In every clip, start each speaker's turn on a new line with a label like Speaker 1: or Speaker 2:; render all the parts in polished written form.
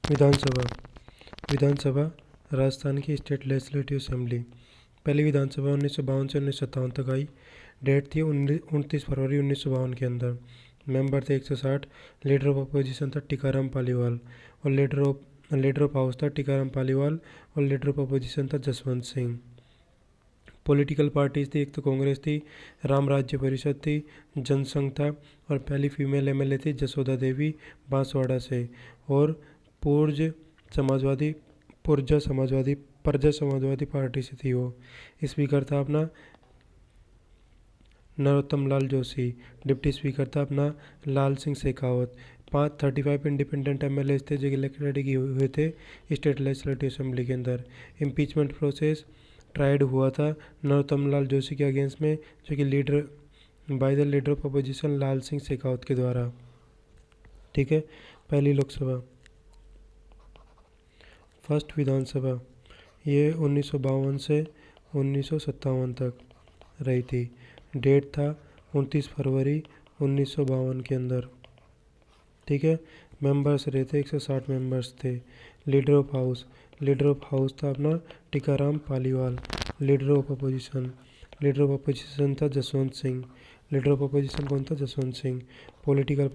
Speaker 1: विधानसभा विधानसभा राजस्थान की state legislative assembly. पहली विधानसभा 1952 से 1957 तक आई। डेट थी 29 फरवरी 1952 के अंदर। मेंबर थे 160। लीडर ऑफ अपोजिशन था टीकाराम पालीवाल और लीडर ऑफ हाउस था टीकाराम पालीवाल और लीडर ऑफ अपोजिशन था जसवंत सिंह। पॉलिटिकल पार्टीज थी, एक तो कांग्रेस थी, राम राज्य परिषद थी, जनसंघ था और पहली फीमेल एमएलए थी जसोदा देवी बांसवाड़ा से। और पूर्ज समाजवादी प्रजा समाजवादी पार्टी से थी वो। स्पीकर था अपना नरोत्तम लाल जोशी। डिप्टी स्पीकर था अपना लाल सिंह शेखावत। 35 इंडिपेंडेंट एमएलए थे जो इलेक्टेड हुए थे स्टेट लेजिस्लेटिव असेंबली के अंदर। इम्पीचमेंट प्रोसेस ट्राइड हुआ था नरोत्तम लाल जोशी के अगेंस्ट में, जो कि by the leader of opposition Lal Singh Shekhawat के द्वारा। ठीक है। पहली लोकसभा, फर्स्ट विधानसभा, ये 1952 से 1957 तक रही थी। डेट था 29 फरवरी 1952 के अंदर। ठीक है। मेंबर्स रहते 160 मेंबर्स थे। लीडर ऑफ हाउस था अपना Tikaram Paliwal. Leader of opposition था Jaswant Singh. Leader of opposition कौन था? जसवंत सिंह। पॉलिटिकल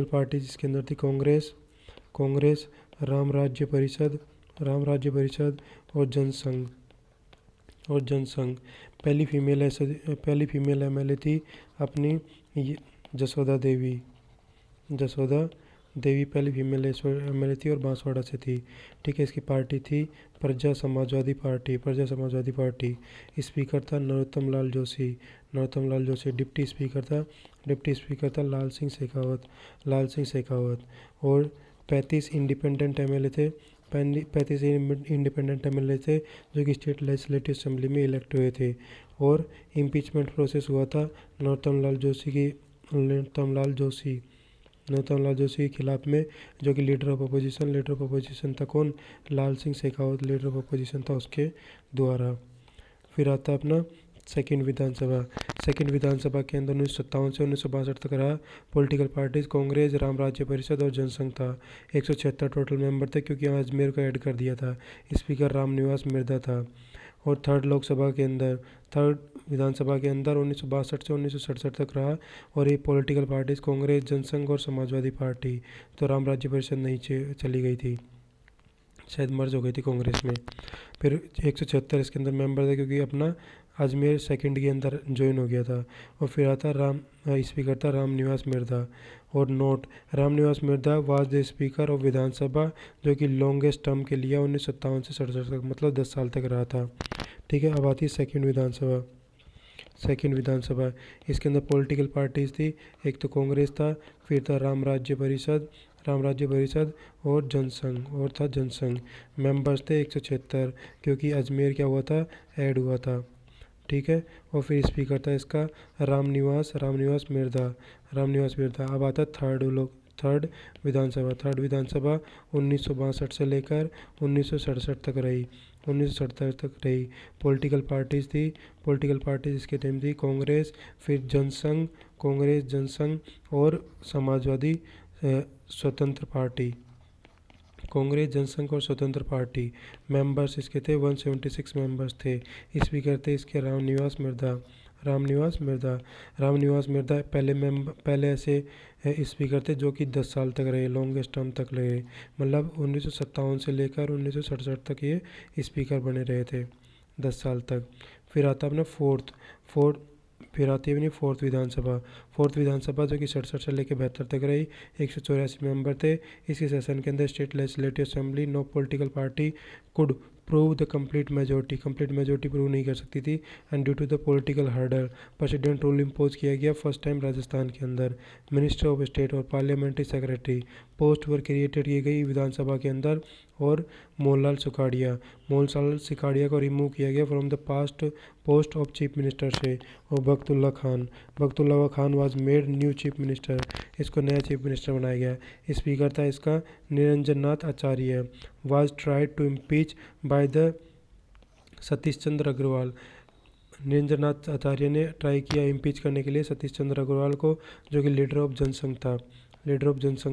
Speaker 1: पार्टीज इसके अंदर थी कांग्रेस, राम राज्य परिषद और जनसंघ। पहली फीमेल एमएलए थी अपनी जसोदा देवी पहली फीमेल एमएलए थी और बांसवाड़ा से थी। ठीक है। इसकी पार्टी थी प्रजा समाजवादी पार्टी। स्पीकर था नरोत्तम लाल जोशी। डिप्टी स्पीकर था लाल सिंह शेखावत। और 35 इंडिपेंडेंट एमएलए थे 35 इंडिपेंडेंट एमएलए थे जो कि स्टेट लेजिस्लेटिव असेंबली में इलेक्ट हुए थे। और इम्पीचमेंट प्रोसेस हुआ था नरोत्तम लाल जोशी के खिलाफ में, जो कि लीडर ऑफ अपोजिशन था कौन? Lal Singh Shekhawat leader of opposition था उसके द्वारा। फिर आता अपना सेकंड विधानसभा के अंदर 1957 से 1962 तक रहा। पॉलिटिकल पार्टीज कांग्रेस, राम राज्य परिषद और जनसंघ था। 176 टोटल मेंबर थे क्योंकि अजमेर को ऐड कर दिया था। स्पीकर रामनिवास मिर्धा था। और थर्ड विधानसभा के अंदर 1962 से 1967 तक रहा। और ये पॉलिटिकल पार्टीज कांग्रेस, जनसंघ और समाजवादी पार्टी। तो राम राज्य परिषद नहीं चली गई थी, शायद मर्ज हो गई थी कांग्रेस में। फिर 176 इसके अंदर मेंबर थे क्योंकि अपना अजमेर सेकंड के अंदर ज्वाइन हो गया था। और फिर आता स्पीकर था रामनिवास मिर्धा। और note, Ramniwas Mirdha was the speaker of Vidhan Sabha, जो कि लॉन्गेस्ट टर्म के लिए 1957 से 67 तक मतलब 10 साल तक रहा था। ठीक है। अब आती है सेकंड विधानसभा। इसके अंदर पॉलिटिकल पार्टीज थी, एक तो कांग्रेस था, फिर था राम राज्य परिषद और जनसंघ। मेंबर्स थे 176 क्योंकि अजमेर क्या हुआ था? ऐड हुआ था। ठीक है। और फिर स्पीकर था इसका रामनिवास मिर्धा। अब आता थर्ड विधानसभा 1962 से लेकर 1967 तक रही। पॉलिटिकल पार्टीज इसके टाइम थी कांग्रेस, फिर जनसंघ और समाजवादी स्वतंत्र पार्टी। मेंबर्स इसके थे 176 मेंबर्स थे। स्पीकर थे इसके रामनिवास मिर्धा पहले ऐसे स्पीकर थे जो कि 10 साल तक रहे, लॉन्गेस्ट टर्म तक रहे, मतलब 1957 से लेकर 1967 तक ये स्पीकर बने रहे थे 10 साल तक। फिर आता अपना फोर्थ विधानसभा जो कि 67 से लेकर 72 तक रही। 184 मेंबर थे। इसी सेशन के अंदर state legislative assembly no political party could prove the complete majority prove नहीं कर सकती थी। And due to the political hurdle president rule impose किया गया फर्स्ट टाइम राजस्थान के अंदर। मिनिस्टर ऑफ स्टेट और parliamentary secretary post were created की गई विधानसभा के अंदर। और मोहनलाल सिकाड़िया को रिमूव किया गया from the post of chief minister से। और Bakhtullah Khan was made new chief minister, इसको नया चीफ मिनिस्टर बनाया गया। स्पीकर था इसका Niranjan Nath Acharya. Was tried to impeach by the Satish Chandra Agarwal. Niranjan Nath Acharya ने ट्राई किया इम्पीच करने के लिए सतीश चंद्र अग्रवाल को, जो कि लीडर ऑफ जनसंघ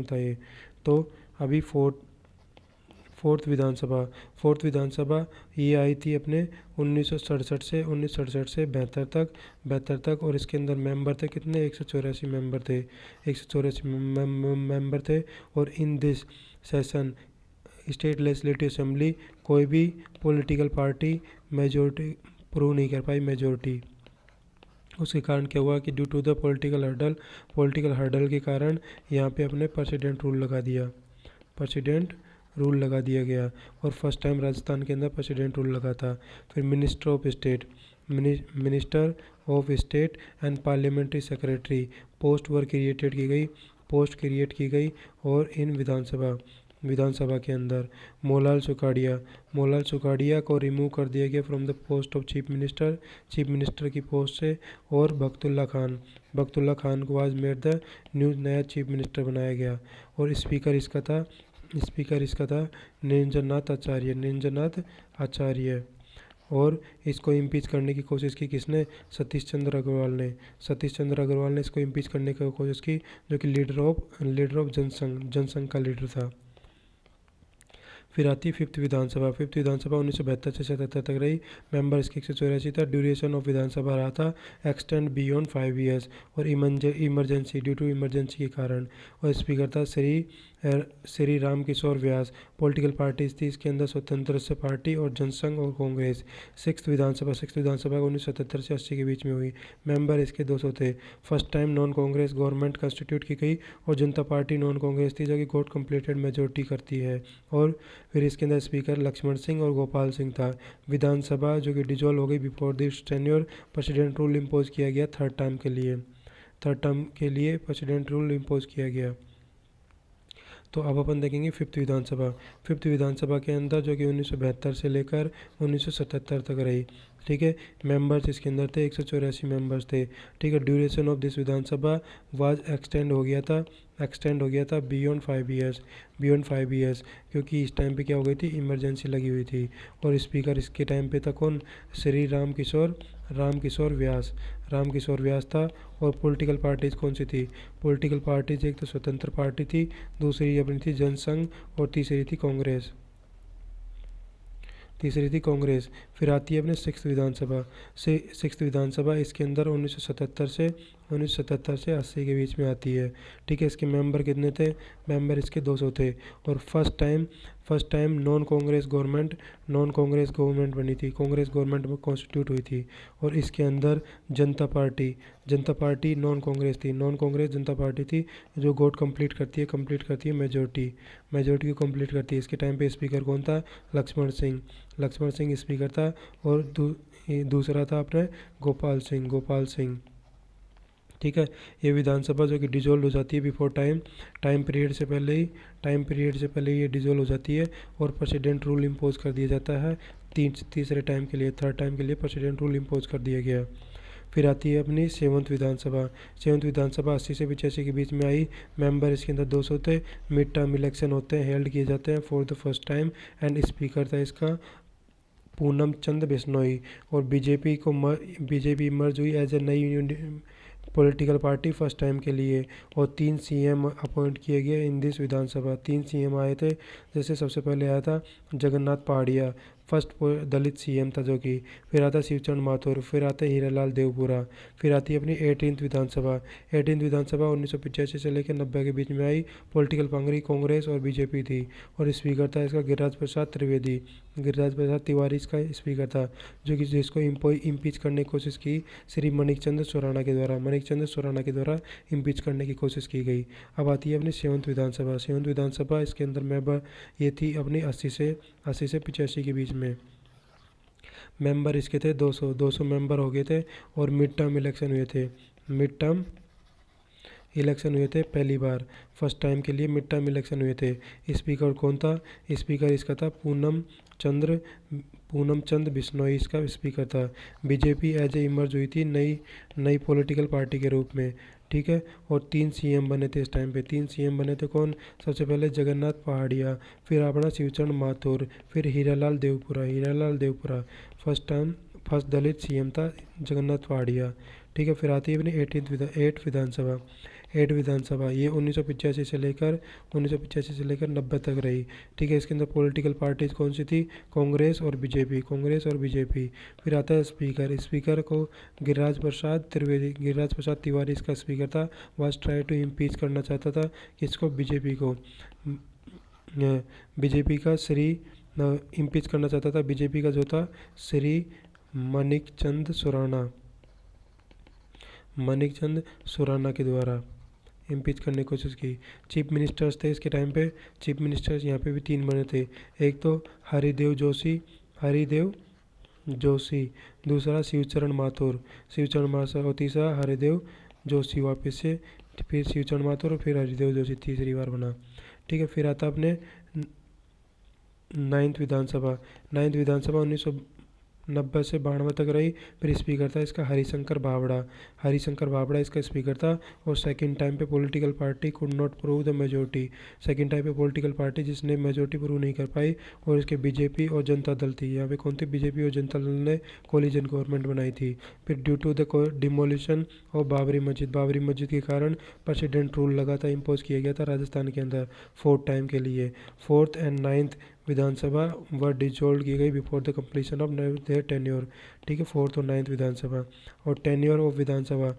Speaker 1: था ये। तो अभी फोर्थ विधानसभा ये आई थी अपने 1967 से 72 तक। और इसके अंदर मेंबर थे कितने, 184 मेंबर थे, 184 मेंबर थे। और in this session state legislative assembly कोई भी पॉलिटिकल पार्टी मेजोरिटी प्रूव नहीं कर पाई, मेजोरिटी। उसके कारण क्या हुआ कि due to the political hurdle के कारण यहाँ पे अपने प्रेसिडेंट रूल लगा दिया गया। और फर्स्ट टाइम राजस्थान के अंदर प्रेसिडेंट रूल लगा था। फिर minister of state and parliamentary secretary post create की गई। और इन विधानसभा के अंदर मोलाल सुखाड़िया को रिमूव कर दिया गया from the post of chief minister की पोस्ट से। और बख्तुल्ला खान को आज मेड द नया चीफ मिनिस्टर बनाया गया। और स्पीकर इसका था निरंजननाथ आचार्य। और इसको इम्पीच करने की कोशिश की किसने, सतीश चंद्र अग्रवाल ने इसको इम्पीच करने की कोशिश की, जो कि लीडर ऑफ जनसंघ का लीडर था। फिर आती है फिफ्थ विधानसभा 1972 से 77 तक रही। मेंबर इसके 184 था। ड्यूरेशन ऑफ विधानसभा रहा था एक्सटेंड बियॉन्ड 5 years। और इमरजेंसी ड्यू टू इमरजेंसी के कारण। और स्पीकर था श्री राम किशोर व्यास। पॉलिटिकल पार्टीज थी इसके अंदर स्वतंत्र से पार्टी और जनसंघ और कांग्रेस। सिक्स्थ विधानसभा 1977 से 80 के बीच में हुई। मेंबर इसके 200 थे। First time non Congress government constitute की गई और जनता पार्टी नॉन कांग्रेस थी, जो कि गॉट कंप्लीटेड मेजोरिटी करती है। और फिर इसके अंदर स्पीकर लक्ष्मण सिंह और गोपाल सिंह था। विधानसभा जो कि डिजोल्व हो गई before this tenure, president rule impose किया गया थर्ड टर्म के लिए प्रेसिडेंट रूल इम्पोज किया गया। तो अब अपन देखेंगे फिफ्थ विधानसभा के अंदर, जो कि 1972 से लेकर 1977 तक रही। ठीक है, मेंबर्स इसके अंदर थे 184 मेंबर्स थे। ठीक है, duration of this Vidhan Sabha was extend हो गया था बियॉन्ड 5 years, क्योंकि इस टाइम पे क्या हो गई थी, इमरजेंसी लगी हुई थी। और स्पीकर इसके टाइम पे था कौन, श्री राम किशोर व्यास था। और पॉलिटिकल पार्टीज कौन सी थी, पॉलिटिकल पार्टीज एक तो स्वतंत्र पार्टी थी, दूसरी अपनी थी जनसंघ और तीसरी थी कांग्रेस। फिर आती है अपने सिक्स्थ विधानसभा इसके अंदर 1977 से 80 के बीच में आती है। ठीक है, इसके मेंबर कितने थे, मेंबर इसके 200 थे। और first time non Congress government बनी थी, कांग्रेस गवर्नमेंट में कॉन्स्टिट्यूट हुई थी। और इसके अंदर जनता पार्टी नॉन कांग्रेस जनता पार्टी थी, जो गॉट कंप्लीट करती है मेजोरिटी को कंप्लीट करती है। इसके टाइम पे स्पीकर कौन था, लक्ष्मण सिंह स्पीकर था। और दूसरा था अपने गोपाल सिंह। ठीक है, ये विधानसभा जो कि डिजोल्व हो जाती है बिफोर टाइम पीरियड से पहले ही ये डिजोल्व हो जाती है। और प्रेसिडेंट रूल इम्पोज कर दिया जाता है थर्ड टाइम के लिए प्रेसिडेंट रूल इम्पोज कर दिया गया। फिर आती है अपनी सेवंथ विधानसभा 80 से 85 के बीच में आई। मेंबर इसके अंदर 200 थे। मिड टर्म इलेक्शन होते हैं, हेल्ड किए जाते हैं for the first time. And speaker था इसका पूनम चंद बिश्नोई। और बीजेपी मर्ज हुई एज ए नई पॉलिटिकल पार्टी फर्स्ट टाइम के लिए। और 3 CM अपॉइंट किए गए इन दिस विधानसभा। 3 CM आए थे, जैसे सबसे पहले आया था जगन्नाथ पहाड़िया, फर्स्ट दलित CM था जो कि। फिर आता शिवचंद माथुर, फिर आते हीरालाल देवपुरा। फिर आती है अपनी 18th विधानसभा 1985 से लेकर 90 के बीच में आई। पॉलिटिकल पार्टी कांग्रेस और बीजेपी थी। और स्पीकर था इसका गिरिराज प्रसाद तिवारी इसका स्पीकर था, जो कि जिसको इम्पीच करने की कोशिश की श्री मानिक चंद्र सोराना के द्वारा इम्पीच करने की कोशिश की गई। अब आती है अपनी सेवंथ विधानसभा इसके अंदर मेंबर ये थी अपनी 80 से 85 के बीच में। मेंबर इसके थे 200 मेंबर हो गए थे। और मिड टर्म इलेक्शन हुए थे पहली बार, फर्स्ट टाइम के लिए मिड टर्म इलेक्शन हुए थे। स्पीकर कौन था, स्पीकर इसका था पूनम चंद बिश्नोई इसका स्पीकर था। बीजेपी एज ए इमर्ज हुई थी नई पॉलिटिकल पार्टी के रूप में। ठीक है, और 3 CM बने थे इस टाइम पे। 3 CM बने थे कौन, सबसे पहले जगन्नाथ पहाड़िया, फिर अपना शिवचंद माथुर, फिर हीरालाल देवपुरा। फर्स्ट दलित CM था जगन्नाथ पहाड़िया। ठीक है, फिर आती है अपनी 8th विधानसभा 8 विधानसभा ये 1985 से लेकर 90 तक रही। ठीक है, इसके अंदर पॉलिटिकल पार्टीज कौन सी थी? कांग्रेस और बीजेपी। फिर आता है स्पीकर। स्पीकर को गिरिराज प्रसाद तिवारी इसका स्पीकर था। वाज ट्राई टू इम्पीच करना चाहता था किसको? बीजेपी को। बीजेपी का श्री इम्पीच करना चाहता था बीजेपी का जो था श्री मानिकचंद सुराना के द्वारा इम्पीच करने की कोशिश की। चीफ मिनिस्टर्स थे इसके टाइम पे। चीफ मिनिस्टर्स यहाँ पे भी 3 बने थे। एक तो हरिदेव जोशी, दूसरा शिवचरण माथुर और तीसरा हरिदेव जोशी। वापस से फिर शिवचरण माथुर और फिर हरिदेव जोशी तीसरी बार बना। ठीक है, फिर आता अपने 9th विधानसभा 1990 से 92 तक रही। फिर स्पीकर था इसका हरिशंकर बावड़ा इसका स्पीकर था। और सेकंड टाइम पे political party could not prove the majority. Second time पे पॉलिटिकल पार्टी जिसने मेजोरिटी प्रूव नहीं कर पाई और इसके बीजेपी और जनता दल थी। यहाँ पे कौन थी? बीजेपी और जनता दल ने कोलिजन गवर्नमेंट बनाई थी। फिर due to the demolition of Babri Masjid के कारण प्रेसिडेंट रूल लगा था, इम्पोज किया गया था राजस्थान के अंदर 4th टाइम के लिए। 4th and 9th Vidhan Sabha were dissolve की गई before the completion of their tenure. ठीक है, 4th और 9th विधानसभा। और टेन्योर ऑफ विधानसभा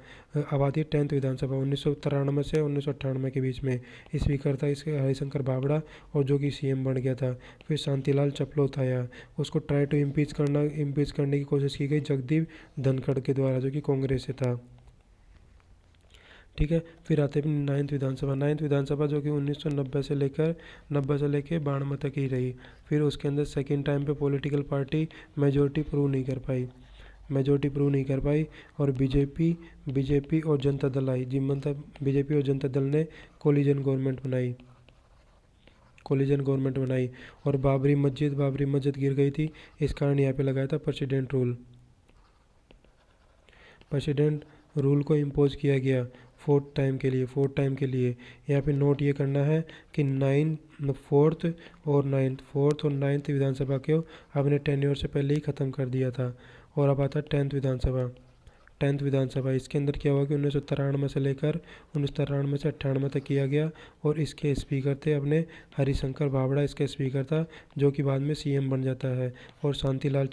Speaker 1: अब आती है 10th विधानसभा 1993 से 1998 के बीच में। स्पीकर था इसके हरिशंकर बावड़ा और जो कि सीएम बन गया था। फिर शांतिलाल चपलोत आया, उसको ट्राई टू इम्पीच करने की कोशिश की गई जगदीप धनखड़ के द्वारा जो कि कांग्रेस से था। ठीक है, फिर आते हैं 9th विधानसभा जो कि 1990 से लेकर 92 तक ही रही। फिर उसके अंदर सेकेंड टाइम पे पॉलिटिकल पार्टी मेजोरिटी प्रूव नहीं कर पाई और बीजेपी और जनता दल आई। जी मतलब बीजेपी और जनता दल ने कोलिजन गवर्नमेंट बनाई और बाबरी मस्जिद गिर गई थी। इस कारण यहाँ पे लगाया था प्रेसिडेंट रूल को इम्पोज किया गया 4th टाइम के लिए। यहाँ पे नोट ये करना है कि 4th और 9th विधानसभा को आपने टेन्योर से पहले ही ख़त्म कर दिया था। और अब आता है 10th विधानसभा। इसके अंदर क्या हुआ कि 1993 से लेकर 98 तक किया गया और इसके स्पीकर थे अपने हरिशंकर बावड़ा इसका स्पीकर था जो कि बाद में सीएम बन जाता है। और शांतिलाल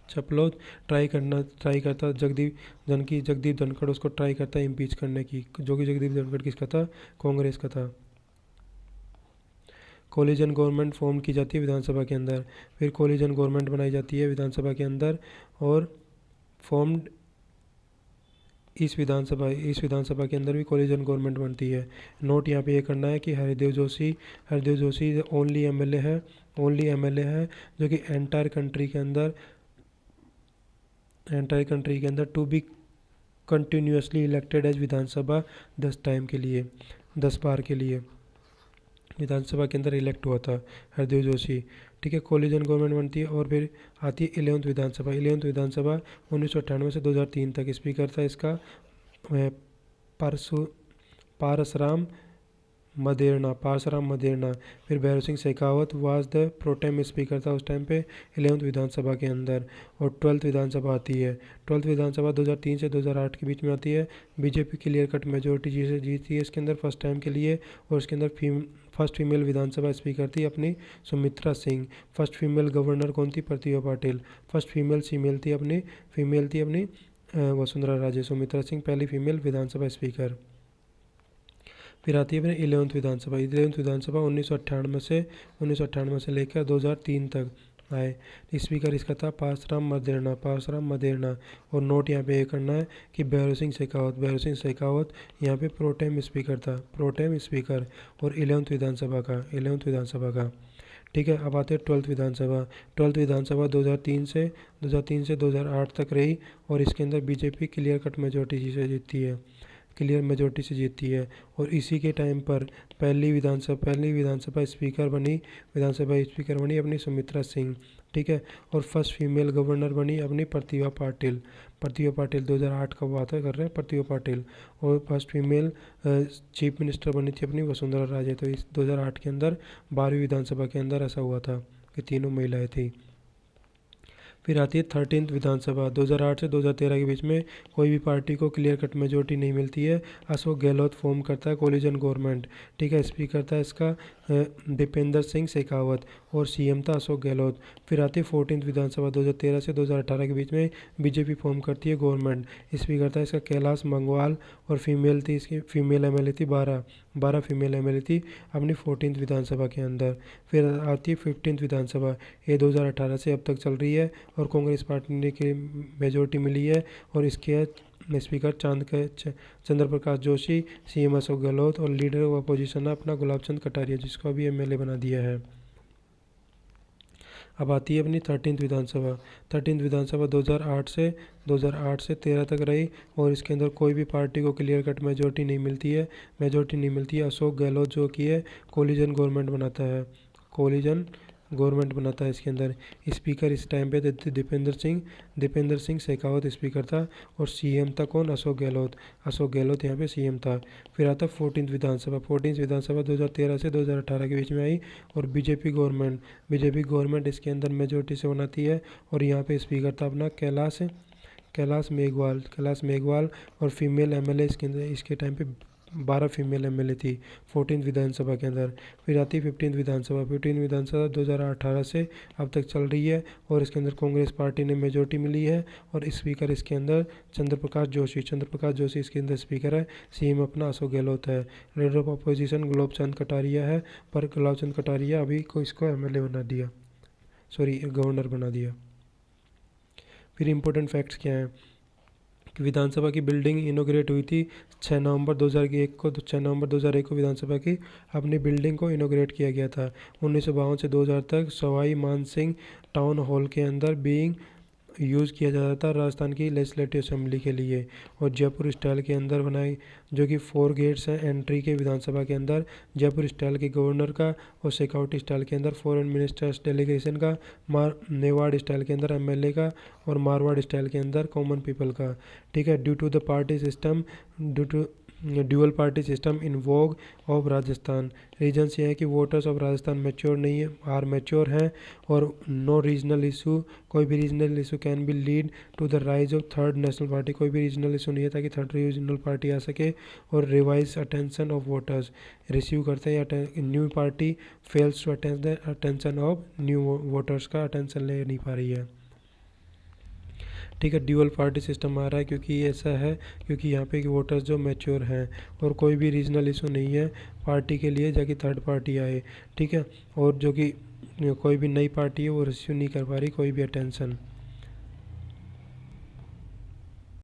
Speaker 1: चपलोत ट्राई करता जगदीप धनखड़ उसको ट्राई करता है इम्पीच करने की, जो कि जगदीप धनखड़ किसका था? कांग्रेस का था। कोलिजन गवर्नमेंट फॉर्म की जाती है विधानसभा के अंदर। फिर कोलिजन गवर्नमेंट बनाई जाती है विधानसभा के अंदर और फॉर्म्ड इस विधानसभा के अंदर भी कोलिजन गवर्नमेंट बनती है। नोट यहाँ पे ये करना है कि हरिदेव जोशी ओनली एमएलए है जो कि एंटायर कंट्री के अंदर to be continuously elected as Vidhan Sabha 10 बार के लिए विधानसभा के अंदर इलेक्ट हुआ था हरदेव जोशी। ठीक है, कोलिजन गवर्नमेंट बनती है और फिर आती है 11th विधानसभा 1998 से 2003 तक। स्पीकर था इसका पारसराम मदेरना। फिर Bhairav Singh Shekhawat was the pro tem speaker था उस टाइम पे 11th विधानसभा के अंदर। और 12th विधानसभा आती है। 12th विधानसभा 2003 से 2008 के बीच में आती है। बीजेपी क्लियर कट मेजोरिटी जीती है इसके अंदर फर्स्ट टाइम के लिए। और इसके अंदर फर्स्ट फीमेल विधानसभा स्पीकर थी अपनी Sumitra Singh. First female governor कौन थी? प्रतिभा पाटिल। फर्स्ट फीमेल थी अपनी वसुंधरा राजे। सुमित्रा सिंह पहली फीमेल विधानसभा स्पीकर। फिर आती है अपने 11th विधानसभा 1998 से लेकर 2003 तक आए। स्पीकर इसका था पारसराम मदेरना। और नोट यहाँ पे ये करना है कि भैरव सिंह शेखावत यहाँ पे प्रोटेम स्पीकर और 11th विधानसभा का। ठीक है, अब आते हैं 12th विधानसभा 2003 से 2008 तक रही और इसके अंदर बीजेपी क्लियर मेजोरिटी से जीतती है। और इसी के टाइम पर पहली विधानसभा स्पीकर बनी अपनी सुमित्रा सिंह। ठीक है, और फर्स्ट फीमेल गवर्नर बनी अपनी प्रतिभा पाटिल 2008 का बात कर रहे हैं प्रतिभा पाटिल। और फर्स्ट फीमेल चीफ मिनिस्टर बनी थी अपनी वसुंधरा राजे। तो इस 2008 के अंदर 12वीं विधानसभा के अंदर ऐसा हुआ था कि तीनों महिलाएं थी। फिर आती है 13th विधानसभा। 2008 से 2013 के बीच में कोई भी पार्टी को क्लियर कट मेजोरिटी नहीं मिलती है। अशोक गहलोत फॉर्म करता है कोलिजन गवर्नमेंट, ठीक है। स्पीकर था इसका दीपेंद्र सिंह शेखावत और सीएम था अशोक गहलोत। फिर आती है 14th विधानसभा। 2013 से 2018 के बीच में बीजेपी फॉर्म करती है गवर्नमेंट। स्पीकर था इसका कैलाश मंगवाल और फीमेल थी इसकी, फीमेल एमएलए थी 12 फीमेल एमएलए थी अपनी 14th विधानसभा के अंदर। फिर आती है 15th विधानसभा। ये 2018 से अब तक चल रही है और कांग्रेस पार्टी ने की मेजोरिटी मिली है और इसके स्पीकर चंद्र प्रकाश जोशी, सीएम अशोक गहलोत और लीडर ऑफ अपोजिशन अपना गुलाब चंद कटारिया, जिसको अभी एमएलए बना दिया है। अब आती है अपनी 13th विधानसभा। 13th विधानसभा 2008 से 13 तक रही और इसके अंदर कोई भी पार्टी को क्लियर कट मेजोरिटी नहीं मिलती है। अशोक गहलोत जो कि है कोलिजन गवर्नमेंट बनाता है इसके अंदर। स्पीकर इस टाइम पे दीपेंद्र सिंह शेखावत स्पीकर था और सीएम था कौन, अशोक गहलोत यहाँ पे सीएम था। फिर आता 14th विधानसभा। 14th विधानसभा 2013 से 2018 के बीच में आई और बीजेपी गवर्नमेंट इसके अंदर मेजोरिटी से बनाती है और यहाँ पे स्पीकर था अपना कैलाश मेघवाल और फीमेल एमएलए इसके टाइम पे 12 फीमेल एमएलए थी 14th विधानसभा के अंदर। फिर आती है 15th विधानसभा। 15th विधानसभा 2018 से अब तक चल रही है और इसके अंदर कांग्रेस पार्टी ने मेजोरिटी मिली है और स्पीकर इसके अंदर चंद्र प्रकाश जोशी इसके अंदर स्पीकर है। सीएम अपना अशोक गहलोत है। Leader of opposition Gulab Chand Kataria है, पर गुलाब चंद कटारिया अभी को इसको गवर्नर बना दिया। फिर इंपॉर्टेंट फैक्ट्स क्या हैं कि विधानसभा की बिल्डिंग इनोग्रेट हुई थी 6 नवंबर 2001 को विधानसभा की अपनी बिल्डिंग को इनोग्रेट किया गया था। 1952 से 2000 तक सवाई मानसिंह टाउन हॉल के अंदर बीइंग यूज़ किया जाता था राजस्थान की लेजिस्लेटिव असेंबली के लिए और जयपुर स्टाइल के अंदर बनाई, जो कि 4 गेट्स हैं एंट्री के विधानसभा के अंदर। जयपुर स्टाइल के गवर्नर का और शेखावटी स्टाइल के अंदर फॉरेन मिनिस्टर्स डेलीगेशन का, मेवाड़ स्टाइल के अंदर एमएलए का और मारवाड़ स्टाइल के अंदर कॉमन पीपल का, ठीक है। Due to dual party system in vogue of Rajasthan. Reasons ये है कि वोटर्स ऑफ राजस्थान मैच्योर हैं और कोई भी regional issue can be lead to the rise of third national party. कोई भी रीजनल इशू नहीं है ताकि थर्ड रीजनल पार्टी आ सके और revise attention of voters receive करते हैं। New party fails to attention of new voters का अटेंशन ले नहीं पा रही है, ठीक है। ड्यूअल पार्टी सिस्टम आ रहा है क्योंकि ऐसा है क्योंकि यहाँ पे वोटर्स जो मैच्योर हैं और कोई भी रीजनल इशू नहीं है पार्टी के लिए जाके थर्ड पार्टी आए, ठीक है। और जो कि कोई भी नई पार्टी है वो रिसीव नहीं कर पा रही कोई भी अटेंशन।